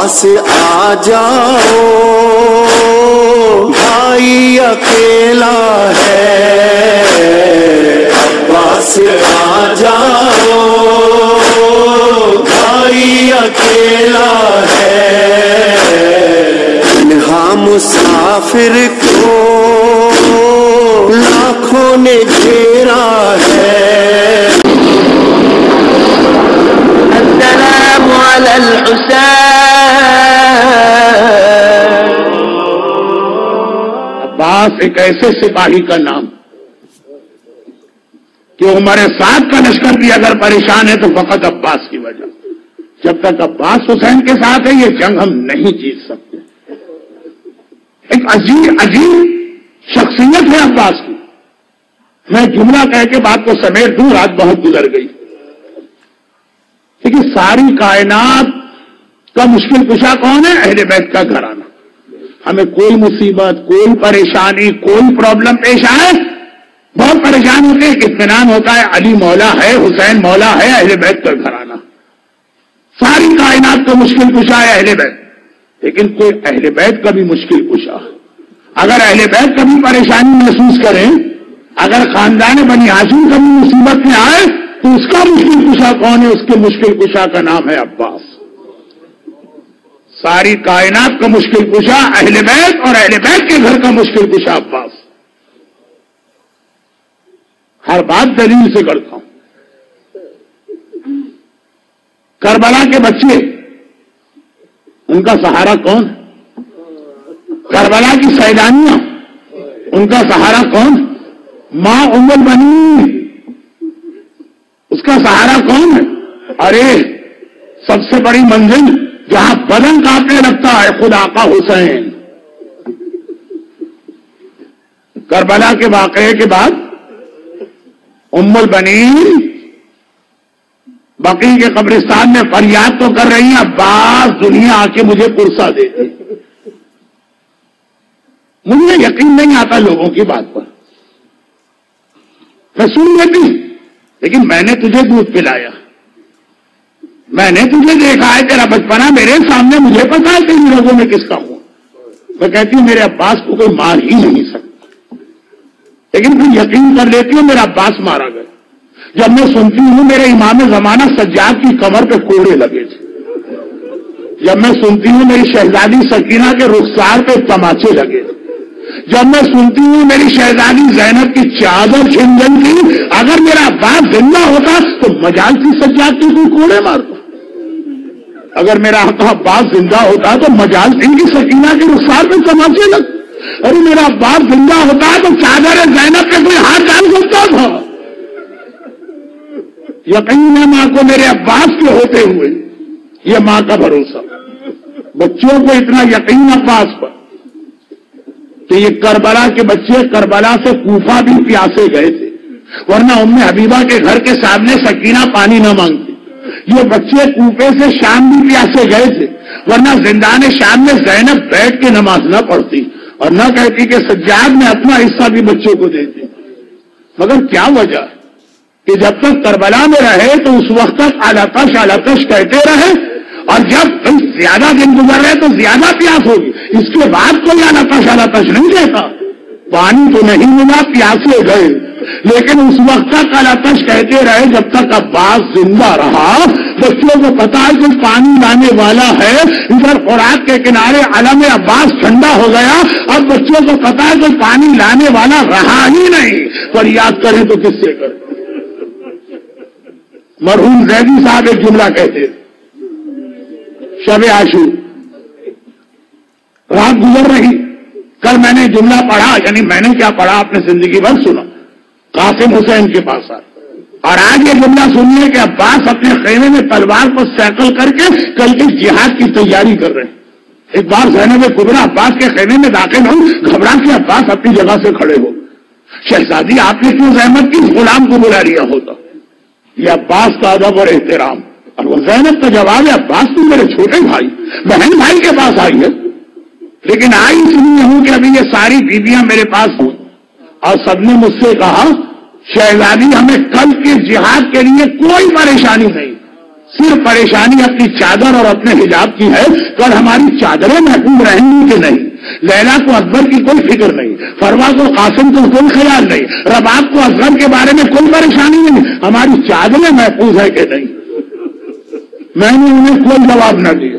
عباس آ جاؤ بھائی اکیلا ہے، عباس آ جاؤ بھائی اکیلا ہے، تنہا مسافر کو لاکھوں نے گھیرا ہے۔ السلام علی الحسین۔ عباس ایک ایسے سپاہی کا نام کہ عمر سعد کا لشکر بھی اگر پریشان ہے تو فقط عباس کی وجہ۔ جب تک عباس حسین کے ساتھ ہے یہ جنگ ہم نہیں جیت سکتے۔ ایک عجیب شخصیت ہے عباس کی۔ میں جملہ کہہ کے بات کو سمیٹ دوں، رات بہت گزر گئی، لیکن ساری کائنات کا مشکل کشا کون ہے؟ اہل بیت کا گھرانہ۔ ہمیں کوئی مصیبت، کوئی پریشانی، کوئی پرابلم پیش آئے بہت پریشان ہوتے ہیں، اطمینان ہوتا ہے علی مولا ہے، حسین مولا ہے، اہل بیت کا گھرانہ۔ ساری کائنات کا مشکل کشا ہے اہل بیت، لیکن کوئی اہل بیت کا بھی مشکل کشا۔ اگر اہل بیت کبھی پریشانی محسوس کریں، اگر خاندان بنی ہاشم کبھی مصیبت میں آئے تو اس کا مشکل کشا کون ہے؟ اس کے مشکل کشا کا نام ہے عباس۔ ساری کائنات کا مشکل کشا اہل بیت، اور اہل بیت کے گھر کا مشکل کشا عباس۔ ہر بات دلیل سے کرتا ہوں۔ کربلا کے بچے، ان کا سہارا کون؟ کربلا کی سیدانیاں، ان کا سہارا کون؟ ماں ام البنین، اس کا سہارا کون ہے؟ ارے سب سے بڑی منزل جہاں بدن کانپنے لگتا ہے خود آقا حسین۔ کربلا کے واقعے کے بعد ام البنین بقیع کے قبرستان میں فریاد تو کر رہی ہیں، عباس دنیا آ کے مجھے پرسا دیتی۔ مجھے یقین نہیں آتا لوگوں کی بات پر، میں سن لیتی، لیکن میں نے تجھے دودھ پلایا، میں نے تجھے دیکھا ہے، تیرا بچپنا میرے سامنے، مجھے پتا ہے تیری لوگوں میں کس کا ہوں۔ میں کہتی ہوں میرے عباس کو کوئی مار ہی نہیں سکتا، لیکن پھر یقین کر لیتی ہوں میرا عباس مارا گیا۔ جب میں سنتی ہوں میرے امام زمانہ سجاد کی کمر پہ کوڑے لگے تھے، جب میں سنتی ہوں میری شہزادی سکینہ کے رخسار پہ تماچے لگے تھے، جب میں سنتی ہوں میری شہزادی زینب کی چادر چھن گئی تھی، اگر میرا عباس زندہ ہوتا تو مجال تھی سجاد کی کوئی کوڑے مارتا۔ اگر میرا عباس زندہ ہوتا تو مجال تھی کہ سکینہ کے رخسار پہ تماچے لگ۔ ارے میرا عباس زندہ ہوتا تو چادر زینب پہ کوئی ہاتھ ڈال سکتا تھا۔ یقین ہے ماں کو میرے عباس کے ہوتے ہوئے، یہ ماں کا بھروسہ۔ بچوں کو اتنا یقین عباس پر کہ یہ کربلا کے بچے کربلا سے کوفہ بھی پیاسے گئے تھے، ورنہ ام حبیبہ کے گھر کے سامنے سکینہ پانی نہ مانگتی۔ یہ بچے کوفے سے شام بھی پیاسے گئے تھے، ورنہ زندان شام میں زینب بیٹھ کے نماز نہ پڑھتی اور نہ کہتی کہ سجاد میں اپنا حصہ بھی بچوں کو دیتی۔ مگر کیا وجہ ہے کہ جب تک کربلا میں رہے تو اس وقت تک علقش کہتے رہے، اور جب زیادہ دن گزر رہے تو زیادہ پیاس ہوگی، اس کے بعد کوئی علقش نہیں کہتا۔ پانی تو نہیں ملا، پیاسے گئے، لیکن اس وقت تک علقش کہتے رہے جب تک عباس زندہ رہا۔ بچوں کو پتا ہے کہ پانی لانے والا ہے، ادھر خوراک کے کنارے علم عباس ٹھنڈا ہو گیا، اب بچوں کو پتا ہے کہ پانی لانے والا رہا ہی نہیں، پر یاد کریں تو کس سے کریں؟ مرحوم زیدی صاحب ایک جملہ کہتے تھے، شب عاشور رات گزر رہی، کل میں نے جملہ پڑھا، یعنی میں نے کیا پڑھا اپنے زندگی بھر سنا، قاسم حسین کے پاس آئے، اور آج یہ جملہ سنیے کہ عباس اپنے خیمے میں تلوار پر سیکل کر کے کل کے جہاد کی تیاری کر رہے ہیں۔ ایک بار زینب کبریٰ عباس کے خیمے میں داخل ہوں، گھبرا کے عباس اپنی جگہ سے کھڑے ہو، شہزادی آپ نے کیوں زحمت کی، غلام کو بلا لیا ہوتا۔ یہ عباس کا ادب اور احترام، اور وہ زینب کا جواب ہے عباس تو میرے چھوٹے بھائی بہن بھائی کے پاس آئی ہے، لیکن آئی اس لیے ہوں کہ ابھی یہ ساری بیویاں میرے پاس ہوں، اور سب نے مجھ سے کہا شہزادی ہمیں کل کے جہاد کے لیے کوئی پریشانی نہیں، صرف پریشانی اپنی چادر اور اپنے حجاب کی ہے. کل ہماری چادریں محفوظ رہیں گی کہ نہیں؟ لیلا کو اکبر کی کوئی فکر نہیں، فروا کو قاسم کو کوئی خیال نہیں، رباب کو اصغر کے بارے میں کوئی پریشانی نہیں. ہماری چادریں محفوظ ہے کہ نہیں؟ میں نے انہیں کوئی جواب نہ دیا،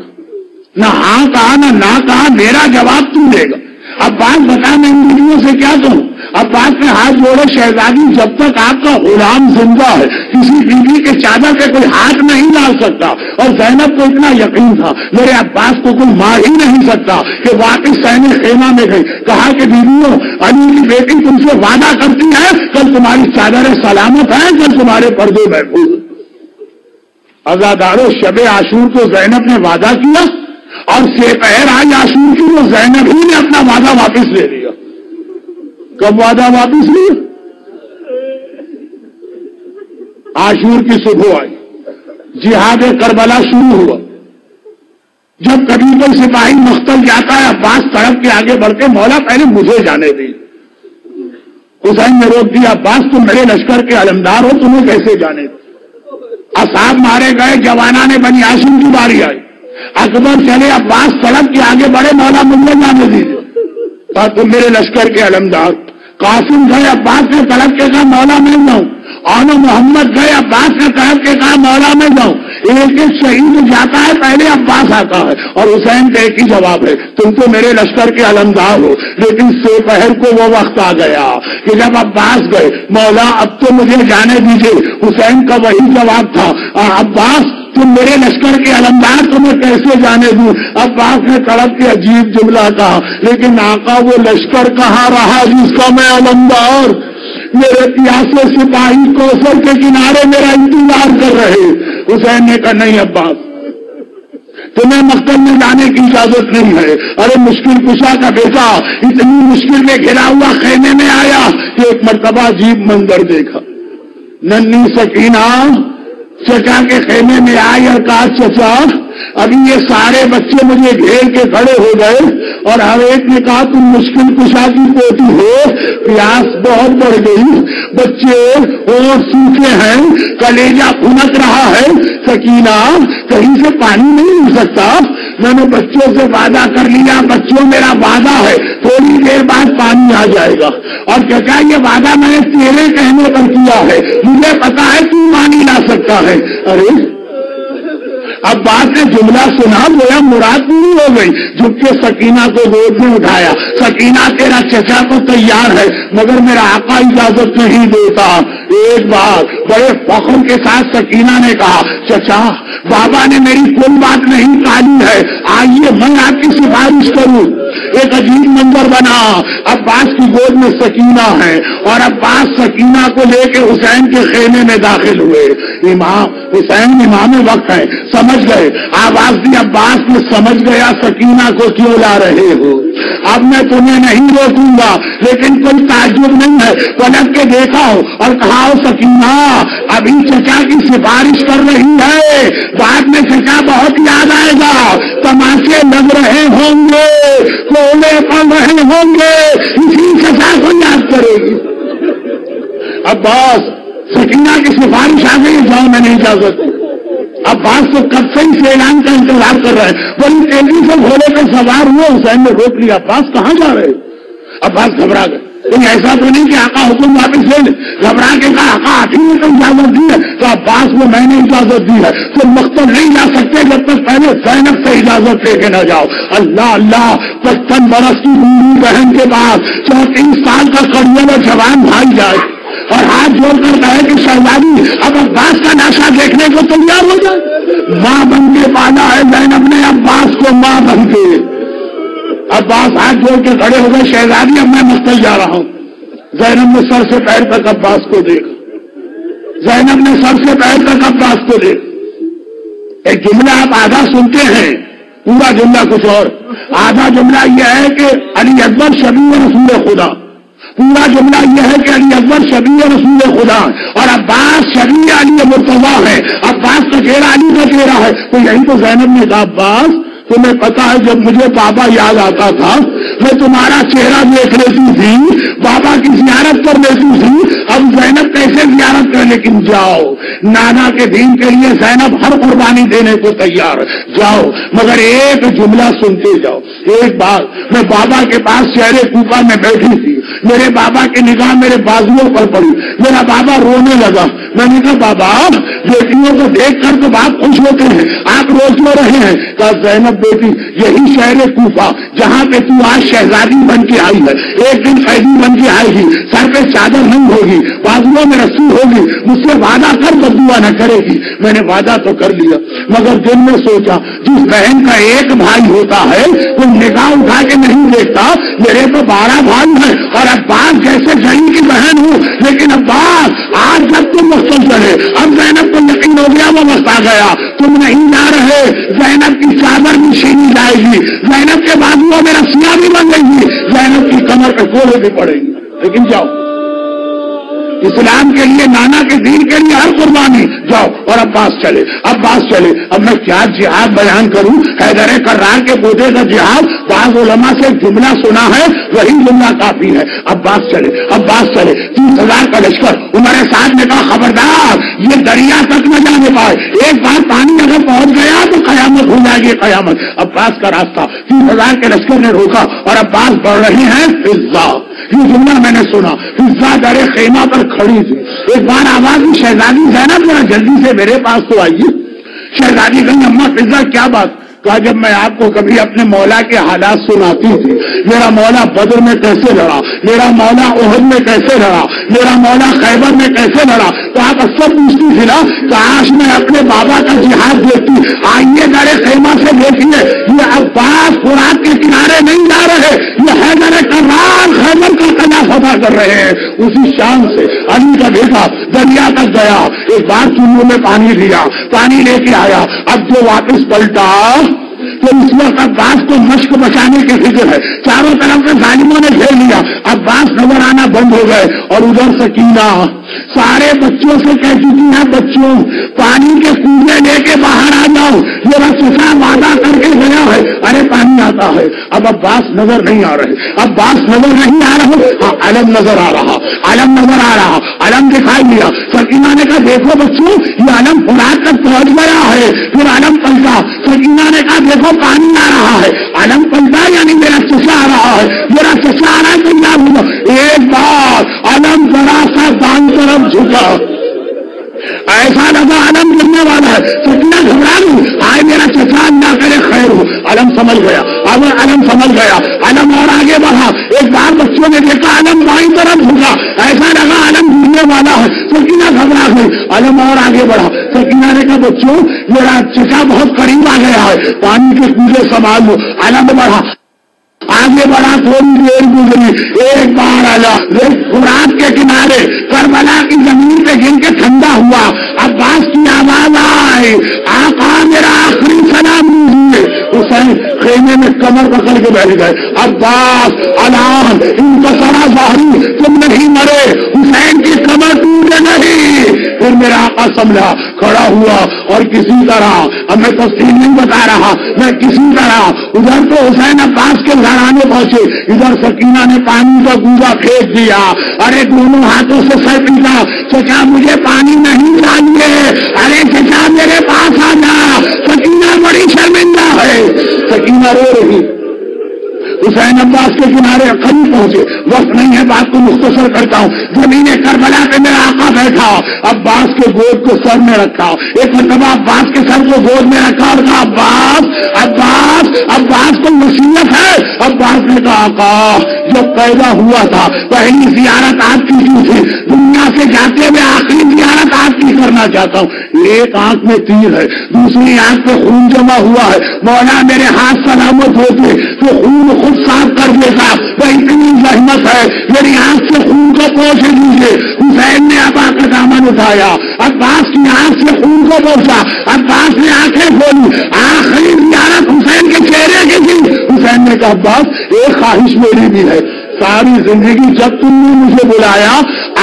نہ ہاں کہا نہ کہا. میرا جواب تو دے گا. اب بات بتا میں ان بیویوں سے کیا کہوں؟ اب بات میں ہاتھ جوڑے شہزادی، جب تک آپ کا غلام زندہ ہے کسی بیوی کے چادر پہ کوئی ہاتھ نہیں ڈال سکتا. اور زینب کو اتنا یقین تھا میرے عباس کو کوئی مار ہی نہیں سکتا کہ واپس سہنے خیمہ میں گئی. کہا کہ بیویوں، علی کی بیٹی تم سے وعدہ کرتی ہے کل تمہاری چادریں سلامت ہیں، کل تمہارے پردے محفوظ. عزادارو، شب عاشور کو زینب نے وعدہ کیا اور سپہر آج عاشور کی وہ زینب ہی نے اپنا وعدہ واپس لے لیا. کب وعدہ واپس لیا؟ عاشور کی صبح آئی، جہاد کربلا شروع ہوا. جب کبھی کوئی سپاہی مختل جاتا ہے عباس سڑک کے آگے بڑھ کے مولا پہلے مجھے جانے دی. حسین نے روک دیا، عباس تم میرے لشکر کے علمدار ہو، تمہیں کیسے جانے دی؟ اصحاب مارے گئے، جوانان بنی ہاشم کی باری آئی. اکبر چلے، عباس سڑک کے آگے بڑھے، مولا مجھے جانے دیجیے، تم میرے لشکر کے علمدار. قاسم گئے، عباس نے طلب کے کہا مولا میں جاؤں. آن محمد گئے، عباس نے طلب کے کہا مولا میں جاؤں. ایک ایک شہید جاتا ہے پہلے عباس آتا ہے. اور حسین کا ایک ہی جواب ہے، تم تو میرے لشکر کے علمدار ہو. لیکن سپہر کو وہ وقت آ گیا کہ جب عباس گئے، مولا اب تو مجھے جانے دیجیے. حسین کا وہی جواب تھا، عباس تم میرے لشکر کے علمدار، تمہیں کیسے جانے دوں. عباس نے طلب کے عجیب جملہ کہا، لیکن آقا وہ لشکر کہاں رہا جس کا میں علمدار؟ میرے پیاسے سپاہی کوثر کے کنارے میرا انتظار کر رہے. حسین نے کہا نہیں عباس، تمہیں مقتل میں جانے کی اجازت نہیں ہے. ارے مشکل کشا کا بیٹا اتنی مشکل میں گھرا ہوا خیمے میں آیا کہ ایک مرتبہ عجیب منظر دیکھا. ننھی سکینہ چچا کے خیمے میں آئی اور کہا چچا ابھی یہ سارے بچے مجھے گھیر کے کھڑے ہو گئے اور ہر ایک نے کہا تم مشکل کشا کی پوتی ہو، پیاس بہت بڑھ گئی، بچے اور سوکھے ہیں، کلیجہ پھنک رہا ہے. سکینہ کہیں سے پانی نہیں مل سکتا؟ میں نے بچوں سے وعدہ کر لیا، بچوں میرا وعدہ ہے تھوڑی دیر بعد پانی آ جائے گا. اور چچا یہ وعدہ میں نے تیرے کہنے پر کیا ہے، مجھے پتا ہے تو پانی لا سکتا ہے. ارے اب بات نے جملہ سنا، گویا مراد پوری ہو گئی. جھک کے سکینہ کو گود میں اٹھایا. سکینہ تیرا چچا تو تیار ہے مگر میرا آقا اجازت نہیں دیتا. ایک بار بڑے فخر کے ساتھ سکینہ نے کہا چچا بابا نے میری کوئی بات نہیں ٹالی ہے، آئیے میں آپ کی سفارش کروں. ایک عجیب منظر بنا، عباس کی گود میں سکینہ ہے اور عباس سکینہ کو لے کے حسین کے خیمے میں داخل ہوئے. امام حسین امام وقت ہے، سمجھ گئے، آواز دی. عباس نے سمجھ گیا سکینہ کو کیوں لا رہے ہو، اب میں تمہیں نہیں روکوں گا. لیکن کوئی تعجب نہیں ہے، پلٹ کے دیکھا ہو اور کہا ہو سکینہ ابھی چچا کی سفارش کر رہی ہے، بعد میں چچا بہت یاد آئے گا، تماشے لگ رہے ہوں گے، کوڑے پڑ رہے ہوں گے، اسی چچا کو یاد کرے گی. عباس سکینہ کی سفارش آ گئی، جاؤ میں نہیں اجازت. عباس تو کب سے اس اعلان کا انتظار کر رہے ہیں. بڑی تیزی سے گھوڑے پہ سوار ہوئے، حسین نے روک لیا. عباس کہاں جا رہے؟ عباس گھبرا گئے. کوئی ایسا تو نہیں کہ آقا حکم واپس لے لے؟ گھبرا کے کہا آقا آٹھی نے تو اجازت دی ہے. تو عباس کو میں نے اجازت دی ہے، تو مقتل نہیں جا سکتے جب تک پہلے زینب سے اجازت لے کے نہ جاؤ. اللہ اللہ، 55 برس کی بوڑھی بہن کے بعد 34 سال کا کڑیل اور جوان بھائی جائے اور ہاتھ جوڑ کر کہے کہ شہزادی اب عباس کا ناشا دیکھنے کو تیار ہو جائے. ماں بن کے پالا ہے زینب نے عباس کو، ماں بن کے. عباس ہاتھ جوڑ کے کھڑے ہو گئے، شہزادی اب میں مقتل جا رہا ہوں. زینب نے سر سے پیر تک عباس کو دیکھا، زینب نے سر سے پیر تک عباس کو دیکھا. ایک جملہ آپ آدھا سنتے ہیں، پورا جملہ کچھ اور. آدھا جملہ یہ ہے کہ علی اکبر شبیہ رسول خدا، پورا جملہ یہ ہے کہ علی اکبر شبیہ رسول خدا اور عباس شبیہ علی مرتضیٰ ہے. عباس کا چہرہ علی کا چہرہ ہے. تو یہی تو زینب نے کہا عباس تمہیں پتا ہے جب مجھے بابا یاد آتا تھا میں تمہارا چہرہ دیکھ لیتی تھی، بابا کی زیارت کر لیتی تھی، اب اب زینب کیسے زیارت کرے؟ لیکن جاؤ، نانا کے دین کے لیے زینب ہر قربانی دینے کو تیار، جاؤ، مگر ایک جملہ سنتے جاؤ۔ ایک بار میں بابا کے پاس شہر کوفہ میں بیٹھی تھی، میرے بابا کی نگاہ میرے بازوؤں پر پڑی، میرا بابا رونے لگا۔ میں نے کہا بابا بیٹیوں کو دیکھ کر تو باپ خوش ہوتے ہیں، آپ روز کیوں رہے ہیں؟ کہا زینب بیٹی یہی شہر کوفہ جہاں پہ تو آج شہزادی بن کے آئی ہے، ایک دن قیدی بن کے آئے گی، سر پہ چادر نہیں ہوگی، بازوؤں میں رسی ہوگی، مجھ سے وعدہ کر بدعا نہ کرے گی۔ میں نے وعدہ تو کر لیا، مگر دل میں سوچا جس بہن کا ایک بھائی ہوتا ہے وہ نگاہ اٹھا کے نہیں دیکھتا، میرے تو 12 بھائی ہیں اور عباس جیسے جئی کی بہن ہوں، لیکن عباس آج جب تم مقصد چلے، اب زینب کو یقین ہو گیا وہ وقت آ گیا، تم نہیں جا رہے، زینب کی چادر بھی چھینی جائے گی، زینب کے بازوؤں میں رسیاں بھی بن گئی گی، زینب کی کمر پہ کوڑے بھی پڑیں گے، لیکن جاؤ، اسلام کے لیے، نانا کے دین کے لیے ہر قربانی، جاؤ۔ اور عباس چلے، عباس چلے۔ اب میں کیا جہاد بیان کروں؟ حیدر کرار کے پوتے کا جہاد، بعض علماء سے جملہ سنا ہے، وہی جملہ کافی ہے۔ عباس چلے، عباس چلے، 30,000 کا لشکر۔ عمر سعد نے کہا خبردار یہ دریا تک نہ جانے پائے، ایک بار پانی اگر پہنچ گیا تو قیامت ہو جائے گی، قیامت۔ عباس کا راستہ 30,000 کے لشکر نے روکا اور عباس بڑھ رہے ہیں فضا۔ یہ جملہ میں نے سنا، فضا در خیمہ پر کھڑی تھی، ایک بار آواز کی شہزادی زینب ذرا جلدی سے میرے پاس تو آئیے۔ شہزادی کہیں اماں فضا کیا بات؟ کہا جب میں آپ کو کبھی اپنے مولا کے حالات سناتی تھی، میرا مولا بدر میں کیسے لڑا، میرا مولا احد میں کیسے لڑا، میرا مولا خیبر میں کیسے لڑا، تو آپ اکثر پوچھتی تھی نا کاش میں اپنے بابا کا جہاد دیکھتی۔ آئیے در خیمہ سے دیکھیے، یہ عباس فرات کے کنارے نہیں جا رہے، یہ حیدر کرار خیبر کا قلعہ فتح کر رہے ہیں۔ اسی شان سے علی کا بیٹا دریا تک گیا، ایک بار چنو میں پانی لیا، پانی لے کے آیا، اب جو واپس پلٹا تو اس وقت عباس کو مشق بچانے کی فکر ہے، چاروں طرف سے ظالموں نے گھیر لیا، عباس نظر آنا بند ہو گئے، اور ادھر سکینہ سارے بچوں سے کہہ چکی ہے بچوں پانی کے کنویں لے کے باہر آ جاؤ، میرا چچا وعدہ کر کے گیا ہے، ارے پانی آتا ہے۔ اب عباس نظر نہیں آ رہے، عباس نظر نہیں آ رہے، ہاں علم نظر آ رہا، علم نظر آ رہا، علم دکھائی دیا۔ سکینہ نے کہا دیکھو بچوں یہ علم فرات تک پہنچ گیا ہے، پھر علم پلٹا، سکینہ نے کہا دیکھو پانی آ رہا ہے، علم پلٹا یعنی میرا چچا آ رہا ہے، میرا چچا آ رہا ہے تو یاد ہوا۔ ایک بار علم ذرا سا دان طرف جھکا، ایسا لگا علم گرنے والا ہے، سکینہ گھبرا گئی، آئے میرا چچا اللہ کرے خیر ہو۔ علم سمجھ گیا، اب علم سمجھ گیا، علم اور آگے بڑھا، ایک بار بچوں نے دیکھا علم بائیں طرف جھکا، ایسا لگا علم گرنے والا ہے، سکینہ گھبرا گئی، علم اور آگے بڑھا۔ سکینہ نے کہا بچوں میرا چچا بہت قریب آ گیا ہے، پانی کے کنویں سنبھال لو۔ علم بڑھا، آگے بڑھا، تھوڑی دیر گزری، ایک بار آیا فرات کے کنارے کربلا کی زمین پہ گر کے ٹھنڈا ہوا، عباس کی آواز آئی آقا میرا آخری سلام دیجیے۔ حسین خیمے میں کمر پکڑ کے بیٹھ گئے، عباس الان ان کا سارا ظاہری تم نہیں مرے، حسین کی کمر ٹوٹے نہیں۔ پھر میرا آقا سمجھا، کھڑا ہوا اور کسی طرح، اب میں تفصیل نہیں بتا رہا، میں کسی طرح ادھر تو حسین عباس کے گھرانے پہنچے، ادھر سکینہ نے پانی کا گوزا پھینک دیا، ارے دونوں ہاتھوں سے سر پیٹا، چچا مجھے پانی نہیں چاہیے، ارے چچا میرے پاس آ جا۔ سکینہ بڑی شرمندہ ہے، سکینہ رو رہی۔ حسین عباس کے کنارے قریب پہنچے، وقت نہیں ہے بات کو مختصر کرتا ہوں، زمین کربلا پہ میرا آقا بیٹھا، عباس کے گود کو سر میں رکھا، ایک مرتبہ عباس کے سر کو گود میں رکھا اور کہا عباس عباس عباس کو وصیت ہے۔ عباس نے کہا آقا جب پیدا ہوا تھا پہلی زیارت آپ کی تھی، دنیا سے جاتے ہوئے آخری زیارت آپ کی کرنا چاہتا ہوں۔ ایک آنکھ میں تیر ہے، دوسری آنکھ پہ خون جمع ہوا ہے، مولا میرے ہاتھ سلامت ہوتے تو خون خود صاف کر دیتا، وہ اتنی زحمت ہے میری آنکھ سے خون کو پوچھ لیجیے۔ حسین نے ابا کا دامن اٹھایا، عباس کی آنکھ سے خون کو پوچھا، عباس نے آنکھیں کھولی، آخری زیارت حسین کے چہرے کی تھی۔ حسین نے کہا عباس ایک خواہش میری بھی ہے، ساری زندگی جب تم نے مجھے بلایا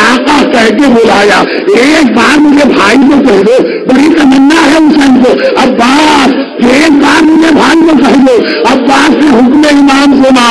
آقا کہہ کے بلایا، ایک بار مجھے بھائی کو کہہ دو، بڑی تمنا ہے حسین کو، عباس ایک بار مجھے بھائی کو کہہ دو۔ عباس نے حکم امام سنا،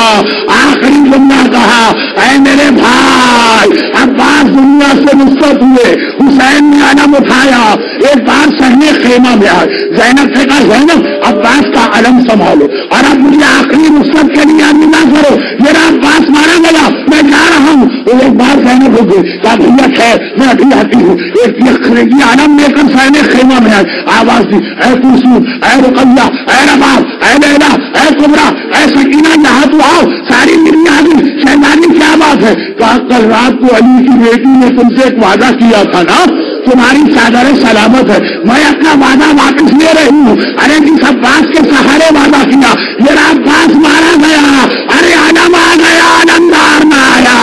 آخری جملہ کہا، اے میرے بھائی، عباس دنیا سے رخصت ہوئے، حسین نے علم اٹھایا، ایک بار سہنے خیمہ میں آئے، زینب سے کہا زینب عباس کا علم سنبھالو، اور اب مجھے آخری رخصت کے لیے نہ کرو، میرا عباس مارا گیا، میں جا رہا ہوں۔ ایک بار زینب ہو گئی، کہا بھیا خیر میں ابھی آتی ہوں۔ ایک یہ علم لے کر سہنے خیمہ میں آئے، آواز دی، اے کلثوم، اے رقیہ، اے رباب، اے لیلا، اے کبرا، اے سکینہ، یہاں تو آؤ، ساری میری آدمی شہزادی کیا بات ہے؟ کہا کل رات کو علی کی بیٹی نے تم سے ایک وعدہ کیا تھا نا، تمہاری چادر سلامت ہے، میں اپنا وعدہ واپس لے رہی ہوں۔ ارے جس عباس کے سہارے وعدہ کیا، میرا عباس مارا گیا، ارے علم آ گیا، علمدار نہ آیا،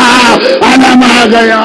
علم آ گیا۔